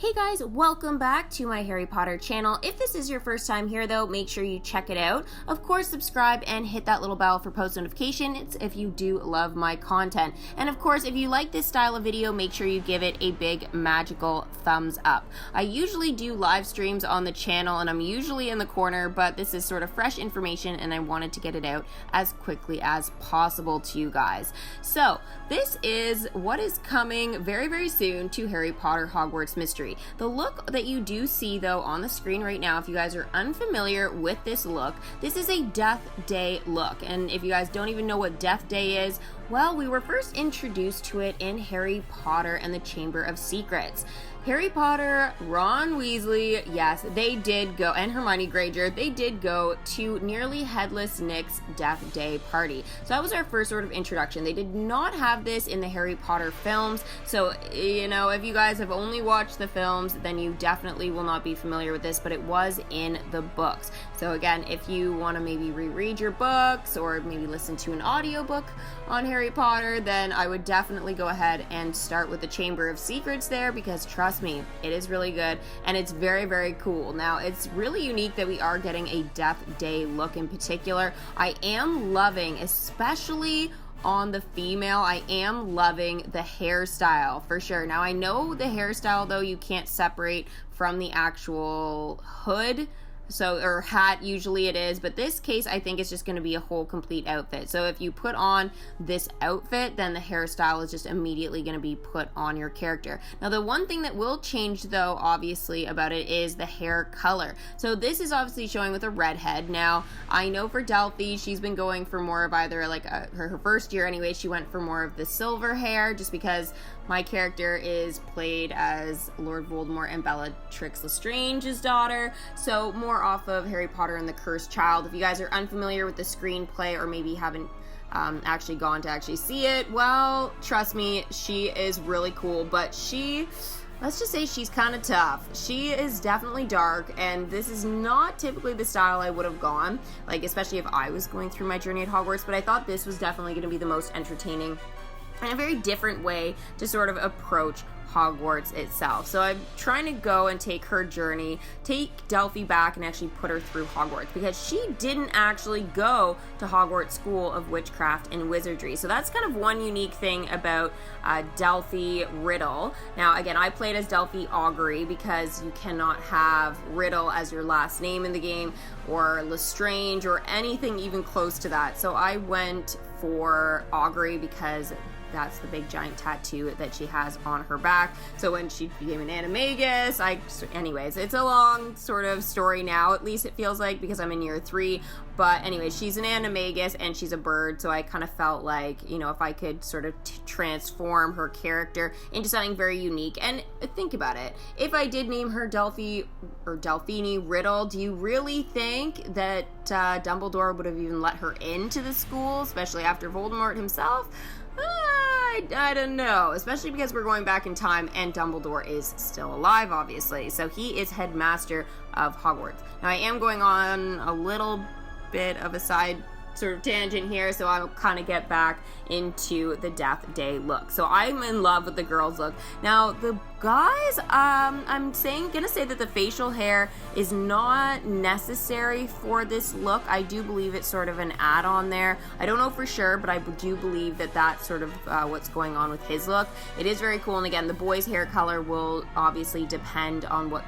Hey guys, welcome back to my Harry Potter channel. If this is your first time here though, make sure you check it out. Of course, subscribe and hit that little bell for post notifications if you do love my content. And of course, if you like this style of video, make sure you give it a big magical thumbs up. I usually do live streams on the channel and I'm usually in the corner, but this is sort of fresh information and I wanted to get it out as quickly as possible to you guys. So this is what is coming very, very soon to Harry Potter Hogwarts Mystery. The look that you do see though on the screen right now, if you guys are unfamiliar with this look, this is a Death Day look. And if you guys don't even know what Death Day is, well, we were first introduced to it in Harry Potter and the Chamber of Secrets. Harry Potter, Ron Weasley, yes, they did go, and Hermione Granger, they did go to Nearly Headless Nick's Death Day party. So that was our first sort of introduction. They did not have this in the Harry Potter films. So, you know, if you guys have only watched the films, then you definitely will not be familiar with this, but it was in the books. So again, if you want to maybe reread your books or maybe listen to an audiobook on Harry Potter, then I would definitely go ahead and start with the Chamber of Secrets there, because trust me, it is really good and it's very, very cool. Now, it's really unique that we are getting a Death Day look in particular. I am loving, especially on the female, I am loving the hairstyle for sure. Now, I know the hairstyle though, you can't separate from the actual hood. So, or hat, usually it is, but this case I think it's just going to be a whole complete outfit. So if you put on this outfit, then the hairstyle is just immediately going to be put on your character. Now, the one thing that will change though, obviously, about it is the hair color. So this is obviously showing with a redhead. Now, I know for Delphi, she's been going for more of either like her first year anyway, she went for more of the silver hair, just because my character is played as Lord Voldemort and Bellatrix Lestrange's daughter, so more off of Harry Potter and the Cursed Child. If you guys are unfamiliar with the screenplay or maybe haven't actually gone to actually see it, well, trust me, she is really cool, but let's just say she's kind of tough. She is definitely dark, and this is not typically the style I would have gone, like especially if I was going through my journey at Hogwarts, but I thought this was definitely going to be the most entertaining and a very different way to sort of approach Hogwarts itself. So I'm trying to go and take her journey, take Delphi back and actually put her through Hogwarts, because she didn't actually go to Hogwarts School of Witchcraft and Wizardry. So that's kind of one unique thing about Delphi Riddle. Now again, I played as Delphi Augury because you cannot have Riddle as your last name in the game, or Lestrange, or anything even close to that. So I went for Augury because that's the big giant tattoo that she has on her back. So when she became an animagus, anyways, it's a long sort of story now, at least it feels like, because I'm in year 3. But anyway, she's an animagus and she's a bird, so I kind of felt like, you know, if I could sort of transform her character into something very unique. And think about it, if I did name her Delphi or Delphini Riddle, do you really think that Dumbledore would have even let her into the school, especially after Voldemort himself? I don't know, especially because we're going back in time and Dumbledore is still alive, obviously. So he is headmaster of Hogwarts. Now, I am going on a little bit of a side sort of tangent here, so I'll kind of get back into the Death Day look. So I'm in love with the girls look. Now the guys, I'm gonna say that the facial hair is not necessary for this look. I do believe it's sort of an add-on there. I don't know for sure, but I do believe that that's sort of what's going on with his look. It is very cool, and again, the boy's hair color will obviously depend on what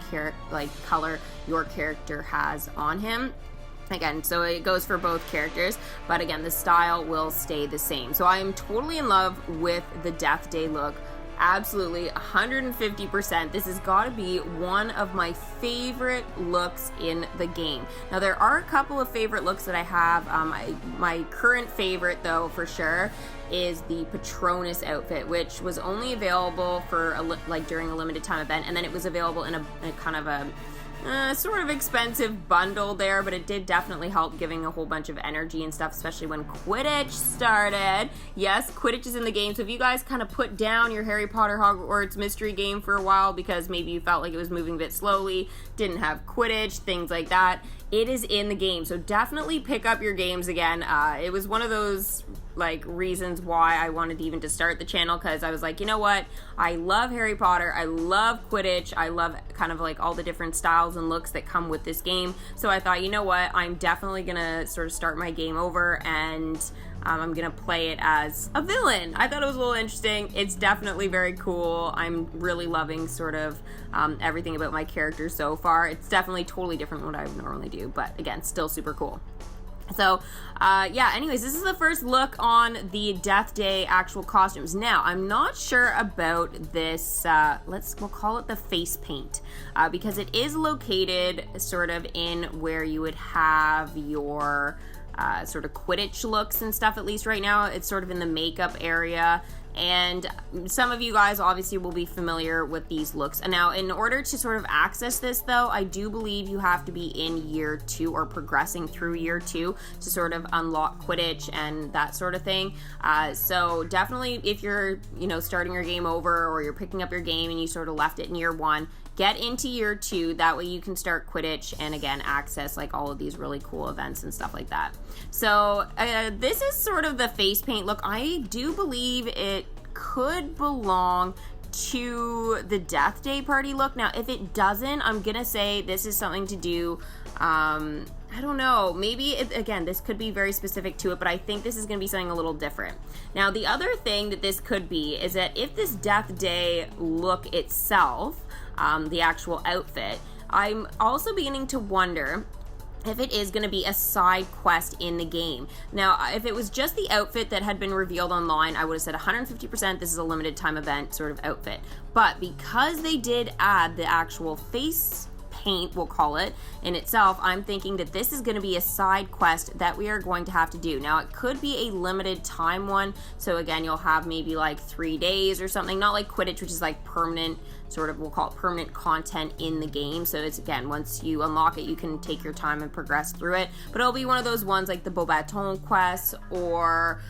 color your character has on him. Again, so it goes for both characters, but again, the style will stay the same. So I am totally in love with the Death Day look. Absolutely, 150%. This has got to be one of my favorite looks in the game. Now, there are a couple of favorite looks that I have. My current favorite, though, for sure, is the Patronus outfit, which was only available for during a limited time event, and then it was available in a kind of a sort of expensive bundle there, but it did definitely help giving a whole bunch of energy and stuff, especially when Quidditch started. Yes, Quidditch is in the game, so if you guys kind of put down your Harry Potter Hogwarts mystery game for a while because maybe you felt like it was moving a bit slowly, didn't have Quidditch, things like that, it is in the game. So definitely pick up your games again. It was one of those like reasons why I wanted even to start the channel, because I was like, you know what, I love Harry Potter, I love Quidditch, I love kind of like all the different styles and looks that come with this game. So I thought, you know what, I'm definitely gonna sort of start my game over, and I'm gonna play it as a villain. I thought it was a little interesting. It's definitely very cool. I'm really loving sort of everything about my character so far. It's definitely totally different from what I would normally do, but again, still super cool. So, yeah, anyways, this is the first look on the Death Day actual costumes. Now, I'm not sure about this, we'll call it the face paint, because it is located sort of in where you would have your sort of Quidditch looks and stuff. At least right now, it's sort of in the makeup area. And some of you guys obviously will be familiar with these looks. And now, in order to sort of access this, though, I do believe you have to be in year 2 or progressing through year 2 to sort of unlock Quidditch and that sort of thing. So definitely, if you're, starting your game over, or you're picking up your game and you sort of left it in year 1, get into year 2. That way you can start Quidditch and again access like all of these really cool events and stuff like that. So this is sort of the face paint look. I do believe it could belong to the Death Day party look. Now, if it doesn't, I'm gonna say this is something to do. I don't know, maybe, again, this could be very specific to it, but I think this is going to be something a little different. Now, the other thing that this could be is that if this Death Day look itself, the actual outfit, I'm also beginning to wonder if it is going to be a side quest in the game. Now, if it was just the outfit that had been revealed online, I would have said 150% this is a limited time event sort of outfit. But because they did add the actual face paint, we'll call it, in itself, I'm thinking that this is going to be a side quest that we are going to have to do. Now, it could be a limited time one, so again, you'll have maybe like 3 days or something, not like Quidditch, which is like permanent, sort of, we'll call it permanent content in the game. So it's, again, once you unlock it, you can take your time and progress through it, but it'll be one of those ones like the Beaubaton quest, or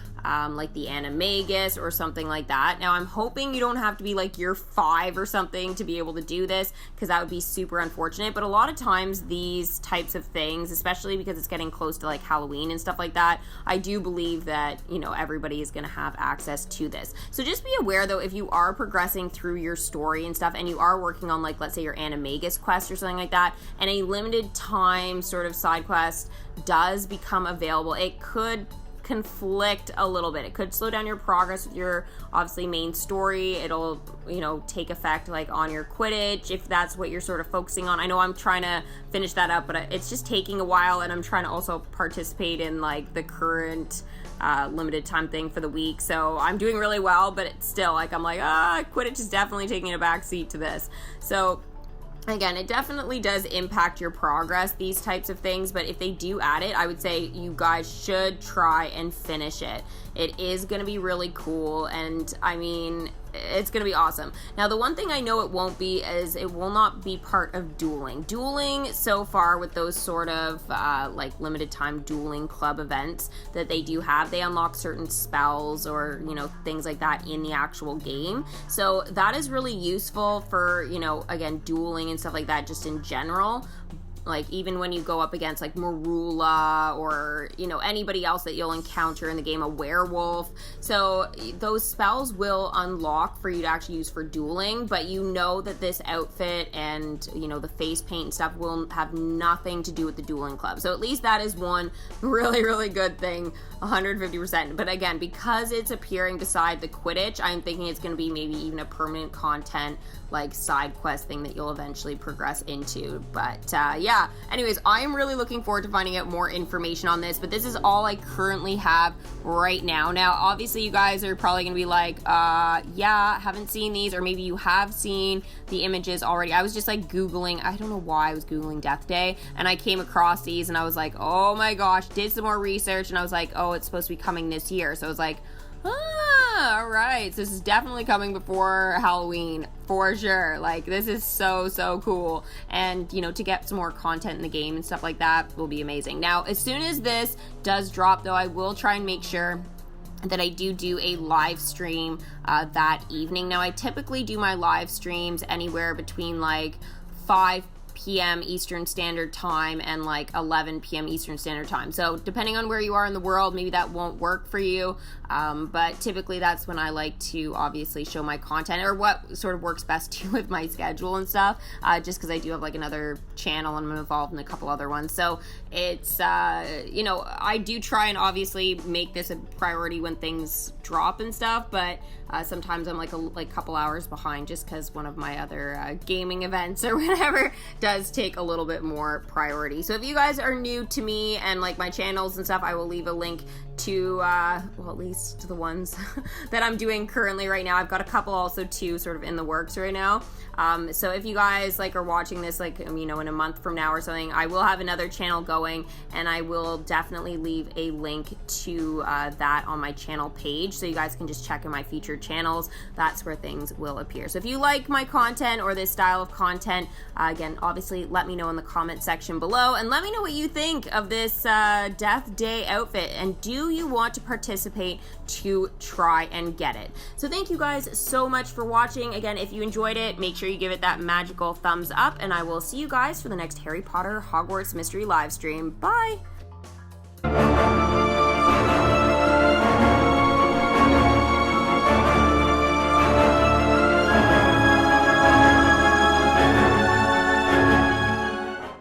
like the Animagus or something like that. Now, I'm hoping you don't have to be like year 5 or something to be able to do this, because that would be super unfortunate. But a lot of times these types of things, especially because it's getting close to like Halloween and stuff like that, I do believe that, everybody is going to have access to this. So just be aware, though, if you are progressing through your story and stuff, and you are working on, like, let's say your Animagus quest or something like that, and a limited time sort of side quest does become available, it could conflict a little bit. It could slow down your progress with your obviously main story. It'll take effect like on your Quidditch if that's what you're sort of focusing on. I know I'm trying to finish that up, but it's just taking a while, and I'm trying to also participate in like the current limited time thing for the week. So I'm doing really well, but it's still like I'm like, Quidditch is definitely taking a back seat to this. So again, it definitely does impact your progress, these types of things, but if they do add it, I would say you guys should try and finish it. It is going to be really cool, and I mean, it's going to be awesome. Now, the one thing I know it won't be is it will not be part of dueling. Dueling, so far, with those sort of like limited time dueling club events that they do have, they unlock certain spells or, things like that in the actual game. So that is really useful for, again, dueling and stuff like that just in general. Like, even when you go up against, like, Marula or, anybody else that you'll encounter in the game, a werewolf. So those spells will unlock for you to actually use for dueling, but that this outfit and, the face paint and stuff will have nothing to do with the dueling club. So at least that is one really, really good thing, 150%. But again, because it's appearing beside the Quidditch, I'm thinking it's going to be maybe even a permanent content, like, side quest thing that you'll eventually progress into. But, yeah. Anyways, I am really looking forward to finding out more information on this, but this is all I currently have right now. Now, obviously, you guys are probably going to be like, yeah, haven't seen these, or maybe you have seen the images already. I was just, like, Googling. I don't know why I was Googling Death Day, and I came across these, and I was like, oh my gosh, did some more research, and I was like, oh, it's supposed to be coming this year. So I was like, all right, so this is definitely coming before Halloween for sure. Like, this is so cool, and to get some more content in the game and stuff like that will be amazing. Now, as soon as this does drop, though, I will try and make sure that I do a live stream that evening. Now, I typically do my live streams anywhere between like 5 p.m. Eastern Standard Time and like 11 p.m. Eastern Standard Time. So depending on where you are in the world, maybe that won't work for you. But typically that's when I like to obviously show my content, or what sort of works best too with my schedule and stuff, just because I do have like another channel and I'm involved in a couple other ones. So it's, you know, I do try and obviously make this a priority when things drop and stuff, but sometimes I'm like a couple hours behind just because one of my other gaming events or whatever does take a little bit more priority. So if you guys are new to me and like my channels and stuff, I will leave a link to, well, at least the ones that I'm doing currently right now. I've got a couple also too sort of in the works right now. So if you guys like are watching this like, you know, in a month from now or something, I will have another channel going, and I will definitely leave a link to that on my channel page, so you guys can just check in my featured channels. That's where things will appear. So if you like my content or this style of content, again, obviously let me know in the comment section below, and let me know what you think of this Death Day outfit, and do you want to participate to try and get it? So thank you guys so much for watching. Again, if you enjoyed it, make sure you give it that magical thumbs up, and I will see you guys for the next Harry Potter Hogwarts Mystery live stream. Bye!